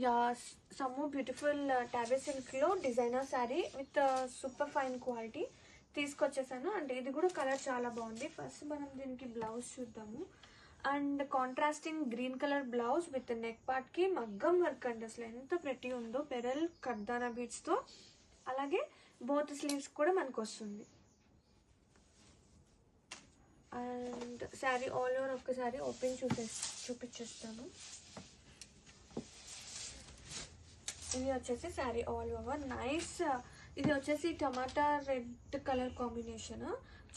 Yeah some beautiful టాబే సిల్క్లో designer sari with super fine quality తీసుకొచ్చేసాను. అండ్ ఇది కూడా కలర్ చాలా బాగుంది. ఫస్ట్ మనం దీనికి బ్లౌజ్ చూద్దాము. And contrasting green colour blouse with neck పార్ట్కి మగ్గం వర్క్ అండి. అసలు ఎంత ప్రెటీ ఉందో, పెరల్ కర్దానా బీడ్స్తో. అలాగే బోత్ స్లీవ్స్ కూడా మనకు వస్తుంది. అండ్ శారీ ఆల్ ఓవర్ ఒక్కసారి ఓపెన్ చూపించేస్తాను. ఇది వచ్చేసి శారీ ఆల్ ఓవర్ నైస్. ఇది వచ్చేసి టమాటా రెడ్ కలర్ కాంబినేషన్,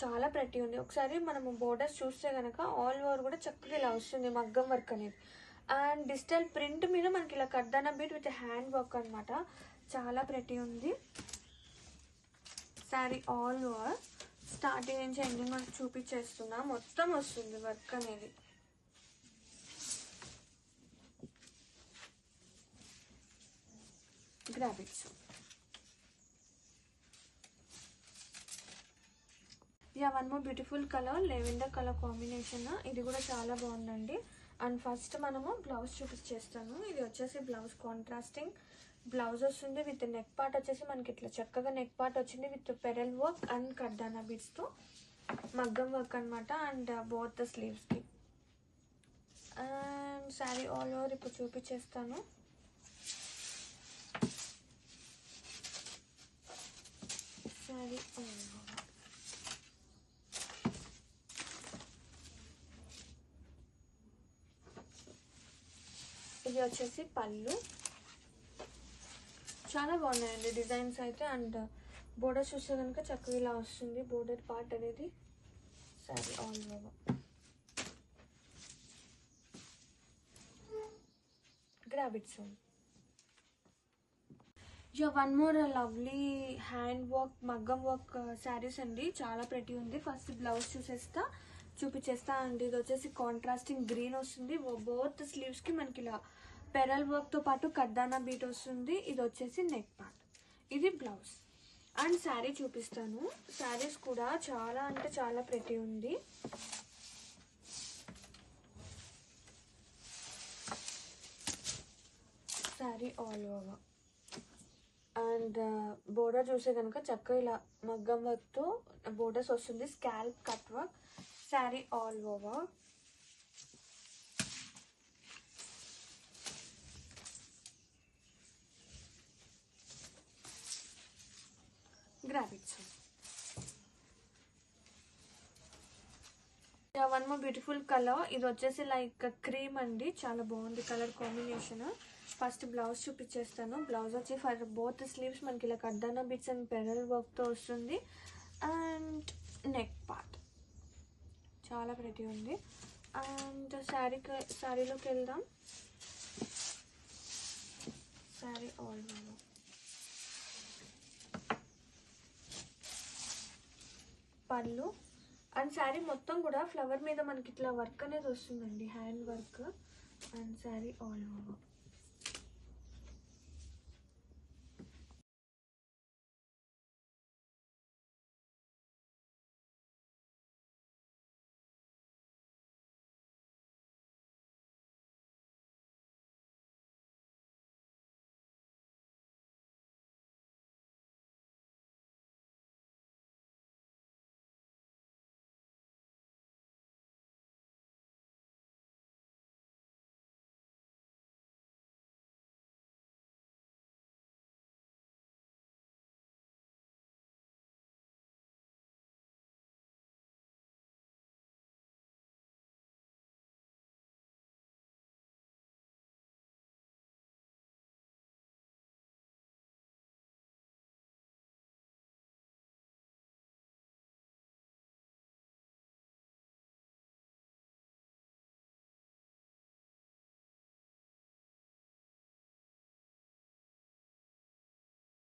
చాలా ప్రెటీ ఉంది. ఒకసారి మనము బోర్డర్స్ చూస్తే కనుక ఆల్ ఓవర్ కూడా చక్కగా ఇలా వస్తుంది మగ్గం వర్క్ అనేది. అండ్ డిజిటల్ ప్రింట్ మీద మనకి ఇలా కర్దానా బీట్ విత్ హ్యాండ్ వర్క్ అనమాట. చాలా ప్రెటీ ఉంది శారీ ఆల్ ఓవర్. స్టార్టింగ్ నుంచి ఎండింగ్ వరకు చూపించేస్తున్నా, మొత్తం వస్తుంది వర్క్ అనేది. Graphics yeah one more beautiful colour lavender colour combination. ఇది కూడా చాలా బాగుందండి. అండ్ ఫస్ట్ మనము బ్లౌజ్ చూపించేస్తాను. ఇది వచ్చేసి బ్లౌజ్ కాంట్రాస్టింగ్ బ్లౌజ్ వస్తుంది విత్ నెక్ పార్ట్ వచ్చేసి మనకి ఇట్లా చక్కగా నెక్ పార్ట్ వచ్చింది విత్ పెరల్ వర్క్ అండ్ కర్దానా బీడ్స్తో మగ్గం వర్క్ అనమాట. అండ్ బోత్ ద స్లీవ్స్కి. అండ్ శారీ ఆల్ ఓవర్ ఇప్పుడు చూపించేస్తాను. శారీ ఆల్ ఓవర్ ఇది వచ్చేసి పళ్ళు. చాలా బాగున్నాయండి డిజైన్స్ అయితే. అండ్ బోర్డర్ చూస్తే కనుక చక్కగా ఇలా వస్తుంది బోర్డర్ పార్ట్ అనేది. Saree all over grab it soon. Yeah one more lovely hand work maggam work sarees అండి. చాలా ప్రెటీ ఉంది. First blouse చూపించేస్తా. అండ్ ఇది వచ్చేసి కాంట్రాస్టింగ్ గ్రీన్ వస్తుంది. బోత్ స్లీవ్స్కి మనకి ఇలా పెరల్ వర్క్తో పాటు కర్దానా బీట్ వస్తుంది. ఇది వచ్చేసి నెక్ పార్ట్, ఇది బ్లౌజ్. అండ్ శారీ చూపిస్తాను. శారీస్ కూడా చాలా అంటే చాలా ప్రెటీ ఉంది. Sari all over. And border చూసే కనుక చక్కగా ఇలా మగ్గం వర్క్తో బోర్డర్స్ వస్తుంది. Scalp cut work. Sari all over. Graphics one more beautiful colour. ఇది వచ్చేసి లైక్ క్రీమ్ అండి. చాలా బాగుంది కలర్ కాంబినేషన్. ఫస్ట్ బ్లౌజ్ చూపించేస్తాను. బ్లౌజ్ వచ్చి ఫర్ బోత్ స్లీవ్స్ మనకి ఇలా కర్దానా బిట్స్ అండ్ పెరల్ వర్క్తో వస్తుంది. అండ్ నెక్ పార్ట్ చాలా ప్రెటీ ఉంది. అండ్ శారీలోకి వెళ్దాం. శారీ ఆల్ ఓవర్ పళ్ళు. అండ్ శారీ మొత్తం కూడా ఫ్లవర్ మీద మనకి ఇట్లా వర్క్ అనేది వస్తుందండి, hand work. And sari all over.